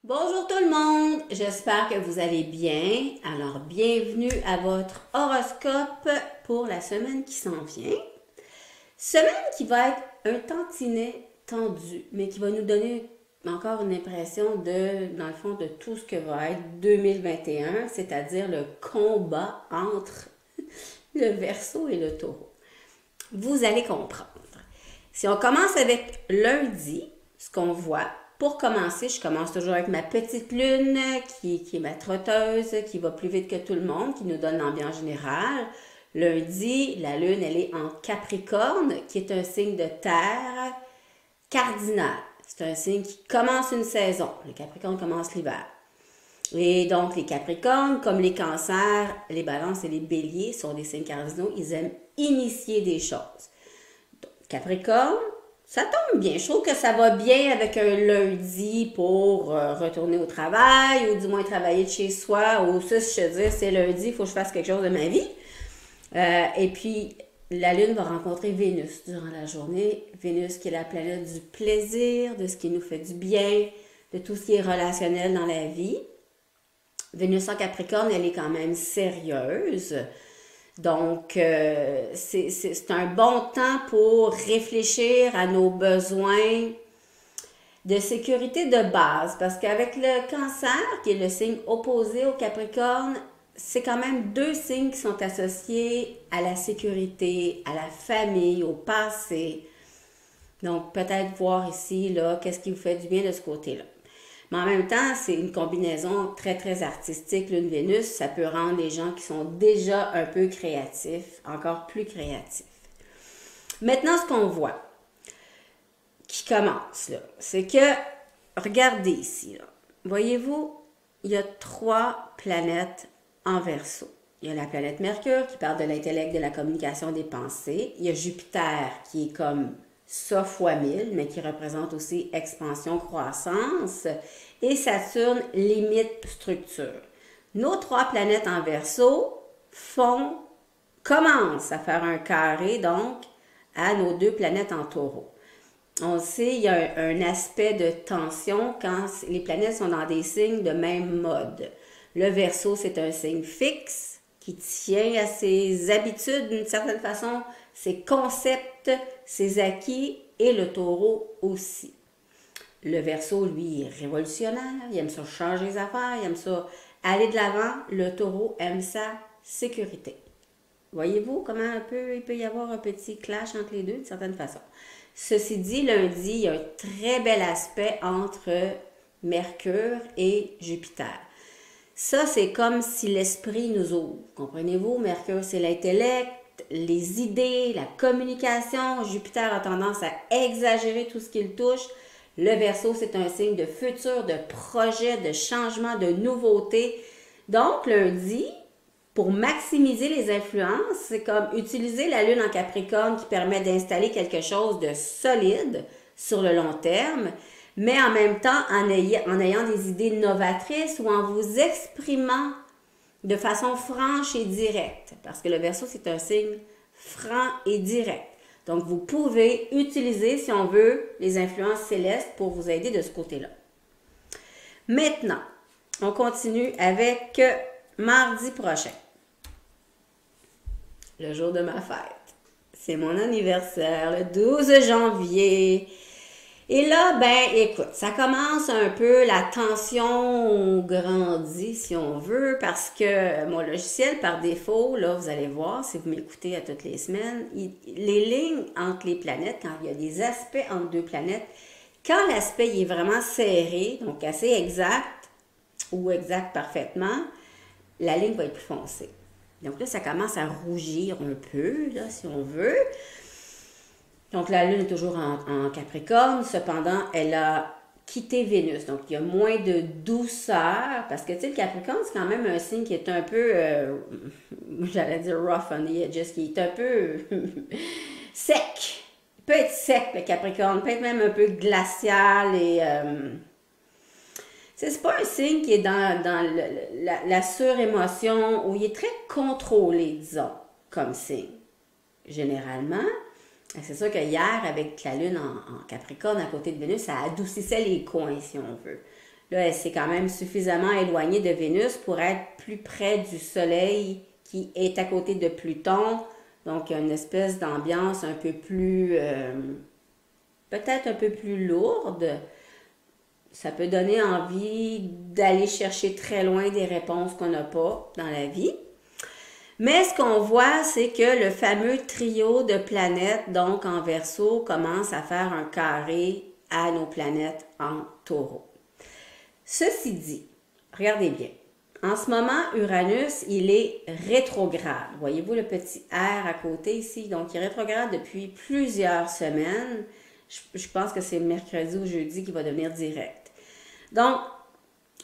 Bonjour tout le monde, j'espère que vous allez bien. Alors, bienvenue à votre horoscope pour la semaine qui s'en vient. Semaine qui va être un tantinet tendu, mais qui va nous donner encore une impression dans le fond, de tout ce que va être 2021, c'est-à-dire le combat entre le Verseau et le Taureau. Vous allez comprendre. Si on commence avec lundi, ce qu'on voit, pour commencer, je commence toujours avec ma petite lune, qui est ma trotteuse, qui va plus vite que tout le monde, qui nous donne l'ambiance générale. Lundi, la lune, elle est en Capricorne, qui est un signe de terre cardinal. C'est un signe qui commence une saison. Le Capricorne commence l'hiver. Et donc, les Capricornes, comme les Cancers, les Balances et les Béliers sont des signes cardinaux, ils aiment initier des choses. Capricorne, ça tombe bien. Je trouve que ça va bien avec un lundi pour retourner au travail ou du moins travailler de chez soi. Ou ça, si je te dis, c'est lundi, il faut que je fasse quelque chose de ma vie. Et puis, la Lune va rencontrer Vénus durant la journée. Vénus qui est la planète du plaisir, de ce qui nous fait du bien, de tout ce qui est relationnel dans la vie. Vénus en Capricorne, elle est quand même sérieuse. Donc, c'est un bon temps pour réfléchir à nos besoins de sécurité de base. Parce qu'avec le Cancer, qui est le signe opposé au Capricorne, c'est quand même deux signes qui sont associés à la sécurité, à la famille, au passé. Donc, peut-être voir ici, là, qu'est-ce qui vous fait du bien de ce côté-là. Mais en même temps, c'est une combinaison très, très artistique. Lune-Vénus, ça peut rendre les gens qui sont déjà un peu créatifs, encore plus créatifs. Maintenant, ce qu'on voit, qui commence, là, c'est que, regardez ici, là, voyez-vous, il y a 3 planètes en Verseau. Il y a la planète Mercure qui parle de l'intellect, de la communication, des pensées. Il y a Jupiter qui est comme ça fois 1000, mais qui représente aussi expansion, croissance. Et Saturne, limite, structure. Nos 3 planètes en Verseau commencent à faire un carré, donc, à nos 2 planètes en Taureau. On sait, il y a un aspect de tension quand les planètes sont dans des signes de même mode. Le Verseau, c'est un signe fixe qui tient à ses habitudes d'une certaine façon, ses concepts, ses acquis, et le Taureau aussi. Le Verseau, lui, est révolutionnaire, il aime ça changer les affaires, il aime ça aller de l'avant. Le Taureau aime sa sécurité. Voyez-vous comment il peut y avoir un petit clash entre les deux, d'une certaine façon. Ceci dit, lundi, il y a un très bel aspect entre Mercure et Jupiter. Ça, c'est comme si l'esprit nous ouvre. Comprenez-vous? Mercure, c'est l'intellect, les idées, la communication. Jupiter a tendance à exagérer tout ce qu'il touche. Le Verseau, c'est un signe de futur, de projet, de changement, de nouveauté. Donc, lundi, pour maximiser les influences, c'est comme utiliser la Lune en Capricorne qui permet d'installer quelque chose de solide sur le long terme, mais en même temps en ayant des idées novatrices ou en vous exprimant de façon franche et directe. Parce que le Verseau, c'est un signe franc et direct. Donc, vous pouvez utiliser, si on veut, les influences célestes pour vous aider de ce côté-là. Maintenant, on continue avec mardi prochain, le jour de ma fête. C'est mon anniversaire, le 12 janvier. Et là, ben, écoute, ça commence un peu, la tension grandit, si on veut, parce que mon logiciel, par défaut, là, vous allez voir, si vous m'écoutez à toutes les semaines, les lignes entre les planètes, quand il y a des aspects entre 2 planètes, quand l'aspect est vraiment serré, donc assez exact, ou exact parfaitement, la ligne va être plus foncée. Donc là, ça commence à rougir un peu, là, si on veut. Donc, la Lune est toujours en Capricorne. Cependant, elle a quitté Vénus. Donc, il y a moins de douceur. Parce que, tu sais, le Capricorne, c'est quand même un signe qui est un peu, j'allais dire rough on the edges, qui est un peu sec. Il peut être sec, le Capricorne. Il peut être même un peu glacial et... c'est pas un signe qui est dans la surémotion, où il est très contrôlé, disons, comme signe. Généralement, c'est sûr que hier, avec la Lune en Capricorne à côté de Vénus, ça adoucissait les coins, si on veut. Là, elle s'est quand même suffisamment éloignée de Vénus pour être plus près du Soleil qui est à côté de Pluton. Donc, il y a une espèce d'ambiance un peu plus, peut-être un peu plus lourde. Ça peut donner envie d'aller chercher très loin des réponses qu'on n'a pas dans la vie. Mais ce qu'on voit, c'est que le fameux trio de planètes, donc en Verseau, commence à faire un carré à nos planètes en Taureau. Ceci dit, regardez bien, en ce moment, Uranus, il est rétrograde. Voyez-vous le petit R à côté ici? Donc, il est rétrograde depuis plusieurs semaines. Je pense que c'est mercredi ou jeudi qu'il va devenir direct. Donc,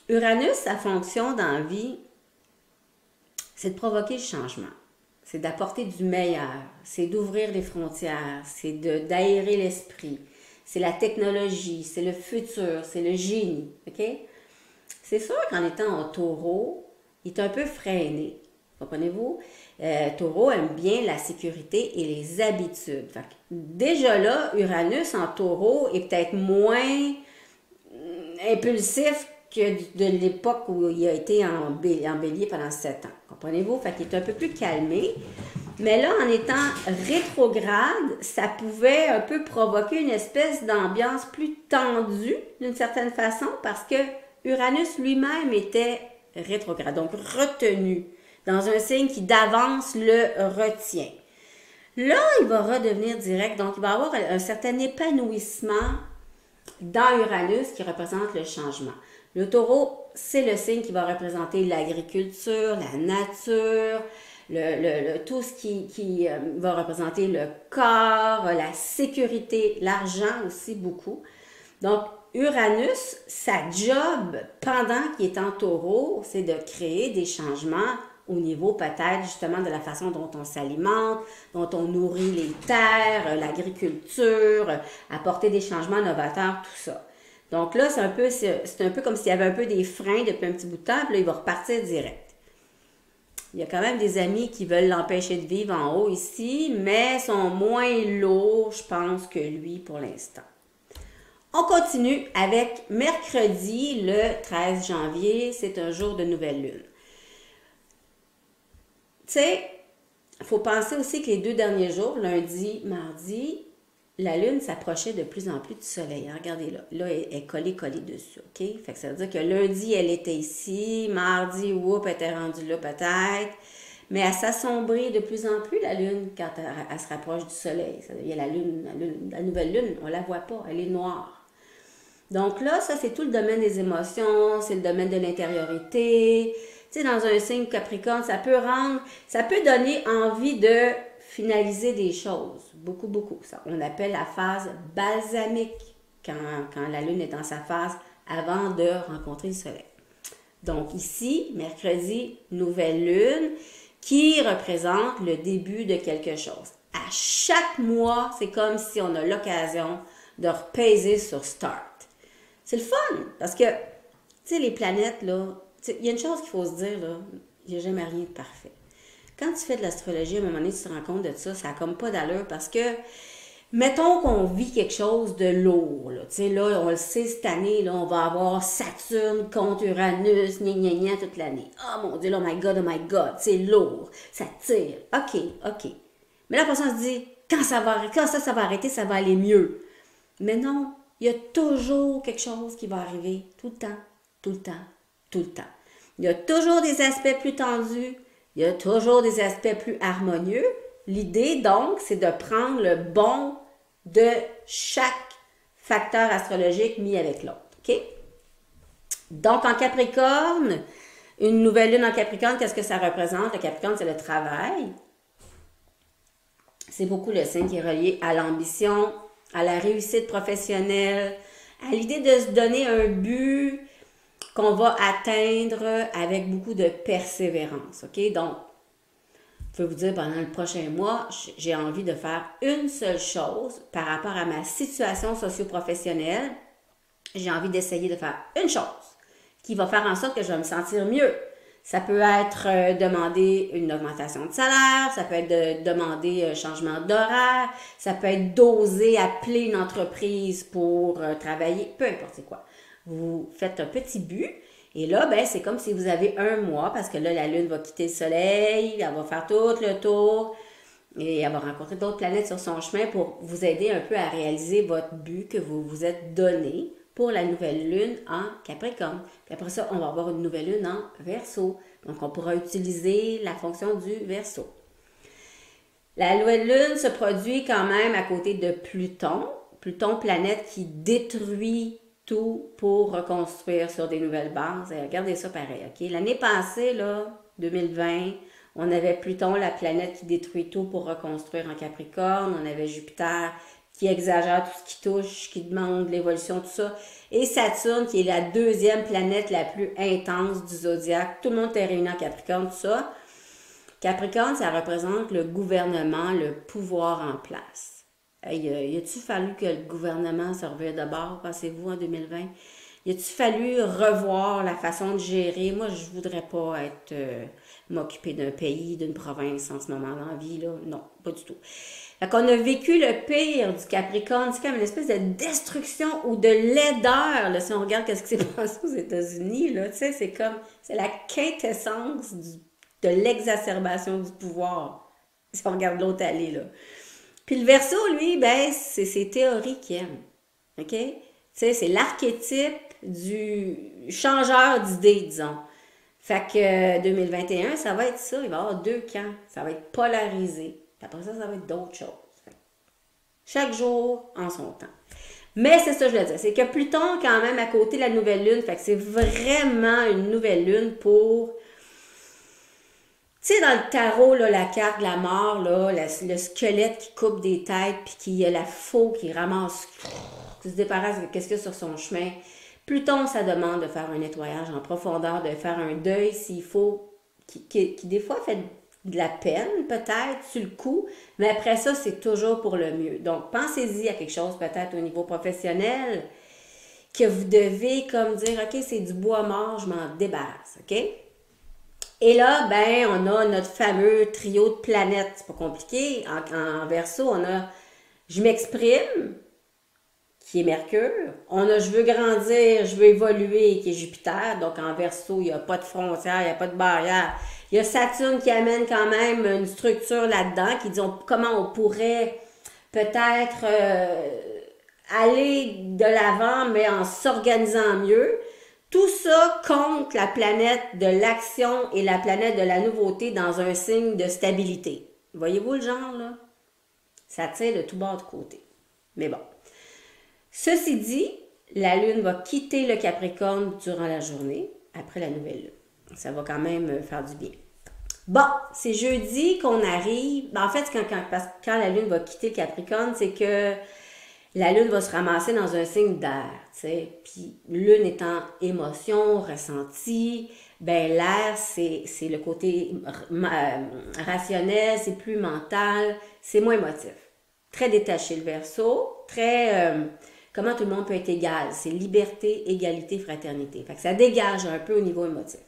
Uranus, sa fonction dans la vie, c'est de provoquer le changement. C'est d'apporter du meilleur. C'est d'ouvrir les frontières. C'est d'aérer l'esprit. C'est la technologie. C'est le futur. C'est le génie. OK? C'est sûr qu'en étant en Taureau, il est un peu freiné. Comprenez-vous? Taureau aime bien la sécurité et les habitudes. Fait que déjà là, Uranus en Taureau est peut-être moins impulsif que de l'époque où il a été en bélier pendant 7 ans. Comprenez-vous? Fait qu'il est un peu plus calmé. Mais là, en étant rétrograde, ça pouvait un peu provoquer une espèce d'ambiance plus tendue, d'une certaine façon, parce que Uranus lui-même était rétrograde, donc retenu, dans un signe qui d'avance le retient. Là, il va redevenir direct, donc il va avoir un certain épanouissement dans Uranus qui représente le changement. Le Taureau, c'est le signe qui va représenter l'agriculture, la nature, tout ce qui va représenter le corps, la sécurité, l'argent aussi beaucoup. Donc, Uranus, sa job pendant qu'il est en Taureau, c'est de créer des changements au niveau peut-être justement de la façon dont on s'alimente, dont on nourrit les terres, l'agriculture, apporter des changements novateurs, tout ça. Donc là, c'est un peu comme s'il y avait un peu des freins depuis un petit bout de temps, puis là, il va repartir direct. Il y a quand même des amis qui veulent l'empêcher de vivre en haut ici, mais sont moins lourds, je pense, que lui pour l'instant. On continue avec mercredi, le 13 janvier, c'est un jour de nouvelle lune. Tu sais, il faut penser aussi que les 2 derniers jours, lundi, mardi, la lune s'approchait de plus en plus du soleil. Hein? Regardez là, elle est collée dessus, OK? Fait que ça veut dire que lundi, elle était ici, mardi, elle était rendue là peut-être, mais elle s'assombrit de plus en plus, la lune, quand elle se rapproche du soleil. Il y a la nouvelle lune, on la voit pas, elle est noire. Donc là, ça, c'est tout le domaine des émotions, c'est le domaine de l'intériorité. Tu sais, dans un signe Capricorne, ça peut donner envie de finaliser des choses. Beaucoup, beaucoup. Ça, on appelle la phase balsamique, quand la Lune est dans sa phase avant de rencontrer le Soleil. Donc ici, mercredi, nouvelle Lune, qui représente le début de quelque chose. À chaque mois, c'est comme si on a l'occasion de repaiser sur Start. C'est le fun, parce que, tu sais, les planètes, là, il y a une chose qu'il faut se dire, là, il n'y a jamais rien de parfait. Quand tu fais de l'astrologie, à un moment donné, tu te rends compte de ça, ça n'a comme pas d'allure, parce que, mettons qu'on vit quelque chose de lourd, là, tu sais, là, on le sait, cette année, là, on va avoir Saturne contre Uranus, gna toute l'année. Oh mon Dieu, oh my God, c'est lourd, ça tire. OK. Mais là, après ça, on se dit, quand ça va arrêter, ça va aller mieux. Mais non, il y a toujours quelque chose qui va arriver, tout le temps. Il y a toujours des aspects plus tendus, il y a toujours des aspects plus harmonieux. L'idée, donc, c'est de prendre le bon de chaque facteur astrologique mis avec l'autre. OK? Donc, en Capricorne, une nouvelle lune en Capricorne, qu'est-ce que ça représente? Le Capricorne, c'est le travail. C'est beaucoup le signe qui est relié à l'ambition, à la réussite professionnelle, à l'idée de se donner un but qu'on va atteindre avec beaucoup de persévérance. OK? Donc, je peux vous dire, pendant le prochain mois, j'ai envie de faire une seule chose par rapport à ma situation socio-professionnelle. J'ai envie d'essayer de faire une chose qui va faire en sorte que je vais me sentir mieux. Ça peut être demander une augmentation de salaire, ça peut être de demander un changement d'horaire, ça peut être d'oser appeler une entreprise pour travailler, peu importe c'est quoi. vous faites un petit but. Et là, ben, c'est comme si vous avez un mois, parce que là, la Lune va quitter le Soleil, elle va faire tout le tour, et elle va rencontrer d'autres planètes sur son chemin pour vous aider un peu à réaliser votre but que vous vous êtes donné pour la nouvelle Lune en Capricorne. Puis après ça, on va avoir une nouvelle Lune en Verseau. Donc, on pourra utiliser la fonction du Verseau. La nouvelle Lune se produit quand même à côté de Pluton. Pluton, planète qui détruit tout pour reconstruire sur des nouvelles bases. Et regardez ça pareil, OK? L'année passée, là, 2020, on avait Pluton, la planète qui détruit tout pour reconstruire en Capricorne. On avait Jupiter qui exagère tout ce qui touche, qui demande l'évolution, tout ça. Et Saturne, qui est la deuxième planète la plus intense du zodiaque. Tout le monde est réuni en Capricorne, tout ça. Capricorne, ça représente le gouvernement, le pouvoir en place. Y a-t-il fallu que le gouvernement se revire de bord, pensez-vous, en 2020? Y a-t-il fallu revoir la façon de gérer? Moi, je voudrais pas m'occuper d'un pays, d'une province en ce moment dans la vie, là. Non, pas du tout. Fait qu'on a vécu le pire du Capricorne. C'est comme une espèce de destruction ou de laideur, là, si on regarde ce qui s'est passé aux États-Unis, là. Tu sais, c'est la quintessence de l'exacerbation du pouvoir. Si on regarde l'autre allée, là. Puis le Verseau, lui, ben, c'est ses théories qu'il aime. OK? Tu sais, c'est l'archétype du changeur d'idées, disons. Fait que 2021, ça va être ça. Il va y avoir deux camps. Ça va être polarisé. Puis après ça, ça va être d'autres choses. Chaque jour en son temps. Mais c'est ça que je veux dire. C'est que Pluton, quand même, à côté de la nouvelle lune, fait que c'est vraiment une nouvelle lune pour... Tu sais, dans le tarot, là, la carte de la mort, là, le squelette qui coupe des têtes, puis qui a la faux qui ramasse, qui se débarrasse de qu'est-ce qu'il y a sur son chemin. Pluton, ça demande de faire un nettoyage en profondeur, de faire un deuil s'il faut, qui des fois fait de la peine, peut-être, sur le coup, mais après ça, c'est toujours pour le mieux. Donc, pensez-y à quelque chose, peut-être au niveau professionnel, que vous devez comme dire, OK, c'est du bois mort, je m'en débarrasse, OK? Et là, ben, on a notre fameux trio de planètes. C'est pas compliqué. En Verseau, on a je m'exprime, qui est Mercure. On a je veux grandir, je veux évoluer, qui est Jupiter. Donc en Verseau, il n'y a pas de frontières, il n'y a pas de barrière. Il y a Saturne qui amène quand même une structure là-dedans, qui dit comment on pourrait peut-être aller de l'avant, mais en s'organisant mieux. Tout ça contre la planète de l'action et la planète de la nouveauté dans un signe de stabilité. Voyez-vous le genre, là? Ça tient de tout bord de côté. Mais bon. Ceci dit, la Lune va quitter le Capricorne durant la journée, après la nouvelle Lune. Ça va quand même faire du bien. Bon, c'est jeudi qu'on arrive. En fait, quand la Lune va quitter le Capricorne, c'est que la Lune va se ramasser dans un signe d'air, tu sais. Puis, Lune étant émotion, ressenti, ben l'air, c'est le côté rationnel, c'est plus mental, c'est moins émotif. Très détaché, le Verseau, très... comment tout le monde peut être égal. C'est liberté, égalité, fraternité. Fait que ça dégage un peu au niveau émotif.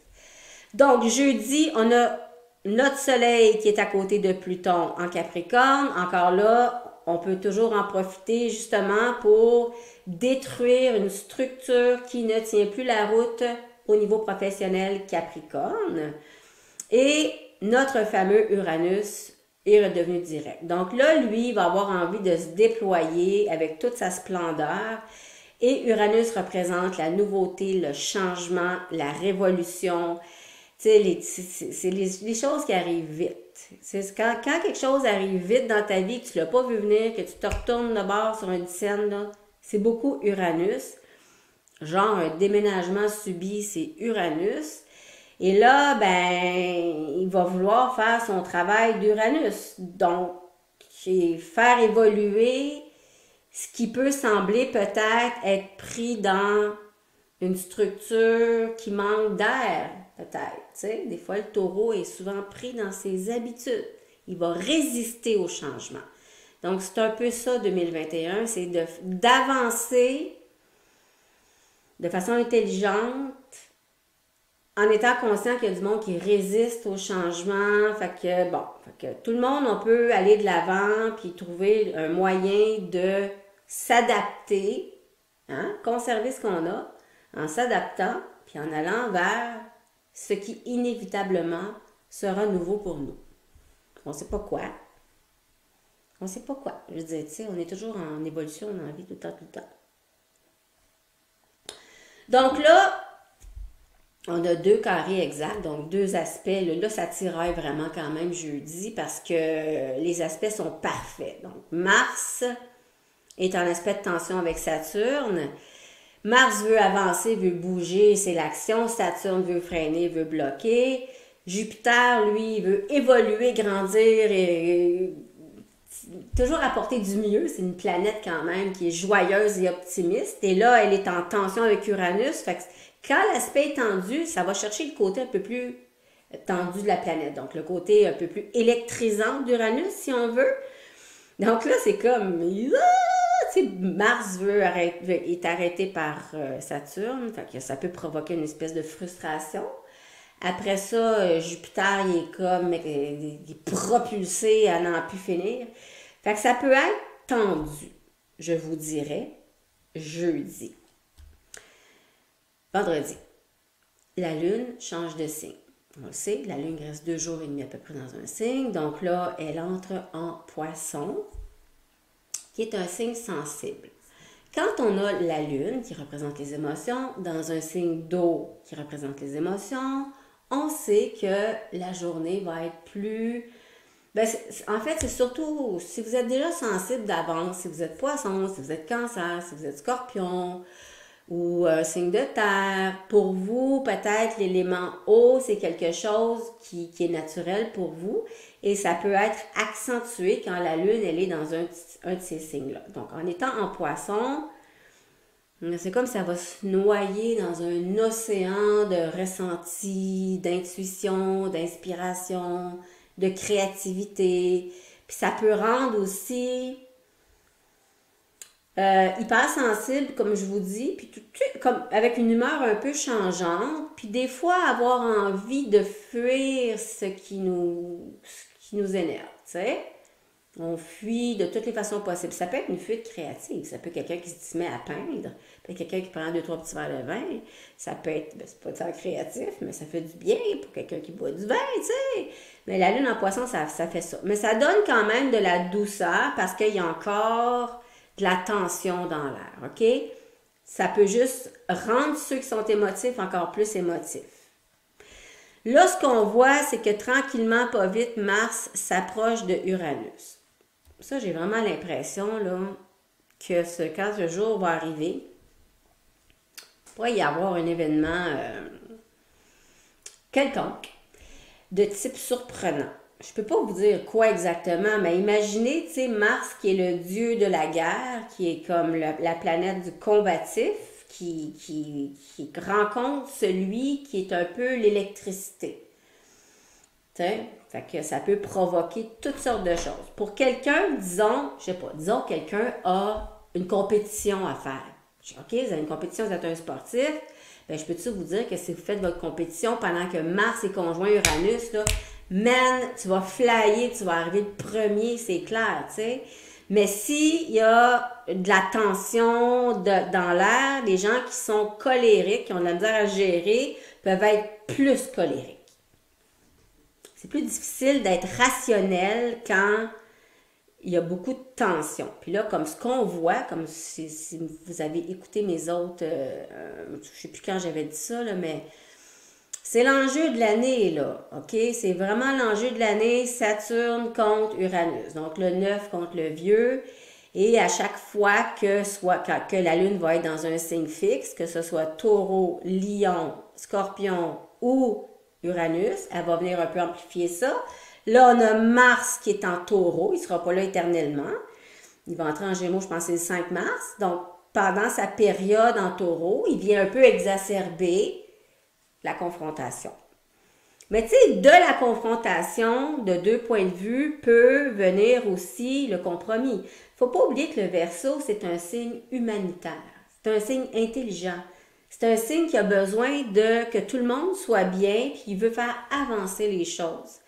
Donc, jeudi, on a notre Soleil qui est à côté de Pluton en Capricorne. Encore là, on peut toujours en profiter justement pour détruire une structure qui ne tient plus la route au niveau professionnel Capricorne. Et notre fameux Uranus est redevenu direct. Donc là, lui, il va avoir envie de se déployer avec toute sa splendeur. Et Uranus représente la nouveauté, le changement, la révolution. Tu sais, c'est les choses qui arrivent vite. C'est quand quelque chose arrive vite dans ta vie, que tu ne l'as pas vu venir, que tu te retournes de bord sur une scène, là, c'est beaucoup Uranus. Genre un déménagement subi, c'est Uranus. Et là, ben, il va vouloir faire son travail d'Uranus. Donc, faire évoluer ce qui peut sembler peut-être être pris dans une structure qui manque d'air, peut-être. Tu sais, des fois, le taureau est souvent pris dans ses habitudes. Il va résister au changement. Donc, c'est un peu ça, 2021, c'est d'avancer de façon intelligente, en étant conscient qu'il y a du monde qui résiste au changement. Fait que tout le monde, on peut aller de l'avant puis trouver un moyen de s'adapter, hein, conserver ce qu'on a, en s'adaptant, puis en allant vers ce qui inévitablement sera nouveau pour nous. On ne sait pas quoi. On ne sait pas quoi. Je veux dire, tu sais, on est toujours en évolution dans la vie tout le temps, tout le temps. Donc là, on a 2 carrés exacts, donc 2 aspects. Là, ça tiraille vraiment quand même jeudi parce que les aspects sont parfaits. Donc, Mars est en aspect de tension avec Saturne. Mars veut avancer, veut bouger, c'est l'action. Saturne veut freiner, veut bloquer. Jupiter, lui, veut évoluer, grandir et toujours apporter du mieux. C'est une planète quand même qui est joyeuse et optimiste. Et là, elle est en tension avec Uranus. Fait que quand l'aspect est tendu, ça va chercher le côté un peu plus tendu de la planète. Donc, le côté un peu plus électrisant d'Uranus, si on veut. Donc là, c'est comme... Mars est arrêté par Saturne. Fait que ça peut provoquer une espèce de frustration. Après ça, Jupiter, il est comme il est propulsé à n'en plus finir. Fait que ça peut être tendu, je vous dirais, jeudi. Vendredi, la Lune change de signe. On le sait, la Lune reste 2 jours et demi à peu près dans un signe. Donc là, elle entre en Poisson, qui est un signe sensible. Quand on a la Lune, qui représente les émotions, dans un signe d'eau, qui représente les émotions, on sait que la journée va être plus... en fait, c'est surtout si vous êtes déjà sensible d'avance, si vous êtes Poisson, si vous êtes Cancer, si vous êtes Scorpion ou signe de terre, pour vous, peut-être l'élément eau, c'est quelque chose qui est naturel pour vous et ça peut être accentué quand la Lune, elle est dans un de ces signes-là. Donc, en étant en Poisson, c'est comme ça va se noyer dans un océan de ressenti, d'intuition, d'inspiration, de créativité. Puis ça peut rendre aussi hypersensible, comme je vous dis, puis comme avec une humeur un peu changeante, puis des fois avoir envie de fuir ce qui nous énerve, tu sais. On fuit de toutes les façons possibles. Ça peut être une fuite créative. Ça peut être quelqu'un qui se met à peindre. Ça peut être quelqu'un qui prend 2-3 petits verres de vin. Ça peut être, c'est pas tant créatif, mais ça fait du bien pour quelqu'un qui boit du vin, tu sais. Mais la Lune en Poisson, ça fait ça. Mais ça donne quand même de la douceur parce qu'il y a encore de la tension dans l'air, OK? Ça peut juste rendre ceux qui sont émotifs encore plus émotifs. Là, ce qu'on voit, c'est que tranquillement, pas vite, Mars s'approche de Uranus. Ça, j'ai vraiment l'impression là, que quand ce jour va arriver, il pourrait y avoir un événement quelconque de type surprenant. Je ne peux pas vous dire quoi exactement, mais imaginez, tu sais, Mars qui est le dieu de la guerre, qui est comme la planète du combatif, qui rencontre celui qui est un peu l'électricité. Tu sais, fait que ça peut provoquer toutes sortes de choses. Pour quelqu'un, disons que quelqu'un a une compétition à faire. OK, vous avez une compétition, vous êtes un sportif. Ben, je peux-tu vous dire que si vous faites votre compétition pendant que Mars est conjoint Uranus, là, man, tu vas flyer, tu vas arriver le premier, c'est clair, tu sais. Mais s'il y a de la tension dans l'air, les gens qui sont colériques, qui ont de la misère à gérer, peuvent être plus colériques. C'est plus difficile d'être rationnel quand il y a beaucoup de tension. Puis là, comme ce qu'on voit, comme si vous avez écouté mes autres, je ne sais plus quand j'avais dit ça, là, mais c'est l'enjeu de l'année, là, OK? C'est vraiment l'enjeu de l'année, Saturne contre Uranus. Donc, le 9 contre le vieux. Et à chaque fois que la Lune va être dans un signe fixe, que ce soit Taureau, Lion, Scorpion ou Uranus, elle va venir un peu amplifier ça. Là, on a Mars qui est en Taureau, il ne sera pas là éternellement. Il va entrer en Gémeaux, je pense, c'est le 5 mars. Donc, pendant sa période en Taureau, il vient un peu exacerber la confrontation. Mais tu sais, de la confrontation, de 2 points de vue, peut venir aussi le compromis. Il ne faut pas oublier que le Verseau, c'est un signe humanitaire. C'est un signe intelligent. C'est un signe qui a besoin que tout le monde soit bien, puis il veut faire avancer les choses.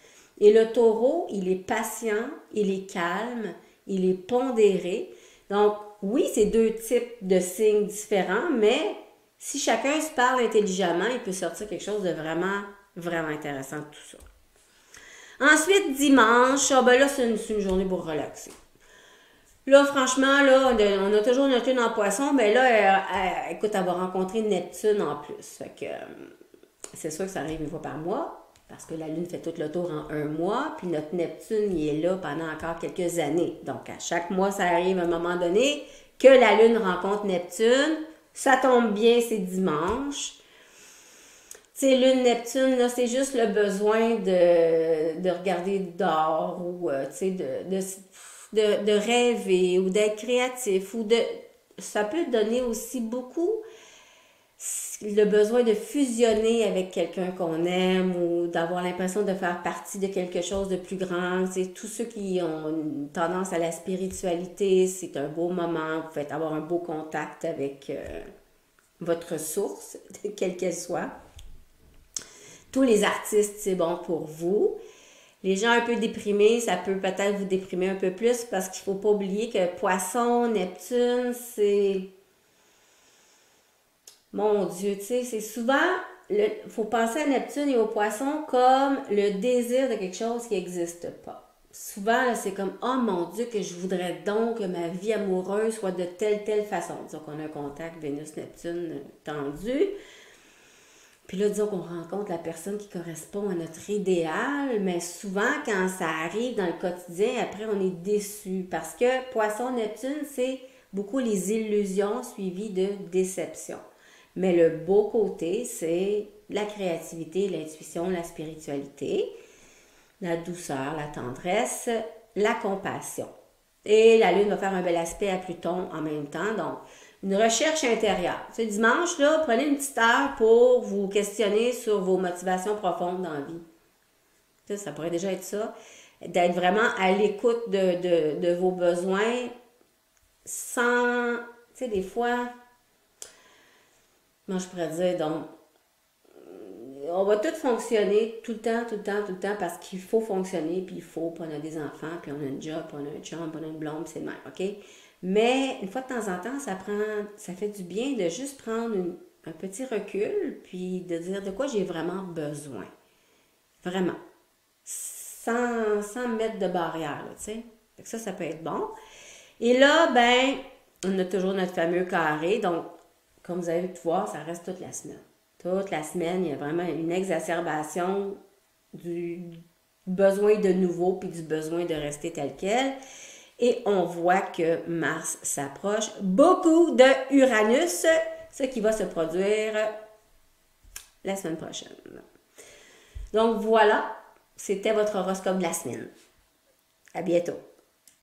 Et le Taureau, il est patient, il est calme, il est pondéré. Donc, oui, c'est 2 types de signes différents, mais Si chacun se parle intelligemment, il peut sortir quelque chose de vraiment, vraiment intéressant de tout ça. Ensuite, dimanche, ben là, c'est une journée pour relaxer. Là, franchement, là, on a toujours notre lune en poisson, mais là, écoute, elle va rencontrer Neptune en plus. Fait que c'est sûr que ça arrive une fois par mois, parce que la lune fait tout le tour en un mois, puis notre Neptune, il est là pendant encore quelques années. Donc, à chaque mois, ça arrive à un moment donné que la lune rencontre Neptune. Ça tombe bien, c'est dimanche. Tu sais, lune, Neptune, là, c'est juste le besoin de regarder dehors ou, tu sais, de rêver ou d'être créatif ou ça peut donner aussi beaucoup le besoin de fusionner avec quelqu'un qu'on aime ou d'avoir l'impression de faire partie de quelque chose de plus grand. C'est tous ceux qui ont une tendance à la spiritualité, c'est un beau moment. Vous faites avoir un beau contact avec votre source, quelle qu'elle soit. Tous les artistes, c'est bon pour vous. Les gens un peu déprimés, ça peut peut-être vous déprimer un peu plus parce qu'il ne faut pas oublier que Poisson, Neptune, c'est... Mon Dieu, tu sais, c'est souvent... Il faut penser à Neptune et au Poisson comme le désir de quelque chose qui n'existe pas. Souvent, là, c'est comme « Oh mon Dieu, que je voudrais donc que ma vie amoureuse soit de telle façon. » Disons qu'on a un contact Vénus-Neptune tendu. Puis là, disons qu'on rencontre la personne qui correspond à notre idéal, mais souvent, quand ça arrive dans le quotidien, après, on est déçu. Parce que Poisson-Neptune, c'est beaucoup les illusions suivies de déception. Mais le beau côté, c'est la créativité, l'intuition, la spiritualité, la douceur, la tendresse, la compassion. Et la Lune va faire un bel aspect à Pluton en même temps, donc une recherche intérieure. Ce dimanche, là, prenez une petite heure pour vous questionner sur vos motivations profondes dans la vie. Ça pourrait déjà être ça. D'être vraiment à l'écoute de vos besoins sans, tu sais, des fois, comment je pourrais dire, donc, on va tout fonctionner tout le temps, parce qu'il faut fonctionner, puis il faut, puis on a des enfants, puis on a un job, puis on a un chum, puis on a une blonde, puis c'est le même, OK? Mais une fois de temps en temps, ça fait du bien de juste prendre un petit recul, puis de dire de quoi j'ai vraiment besoin. Vraiment. Sans mettre de barrière, tu sais. Ça peut être bon. Et là, ben, on a toujours notre fameux carré. Donc, comme vous avez pu voir, ça reste toute la semaine. Toute la semaine, il y a vraiment une exacerbation du besoin de nouveau, puis du besoin de rester tel quel. Et on voit que Mars s'approche. Beaucoup de Uranus, ce qui va se produire la semaine prochaine. Donc voilà, c'était votre horoscope de la semaine. À bientôt.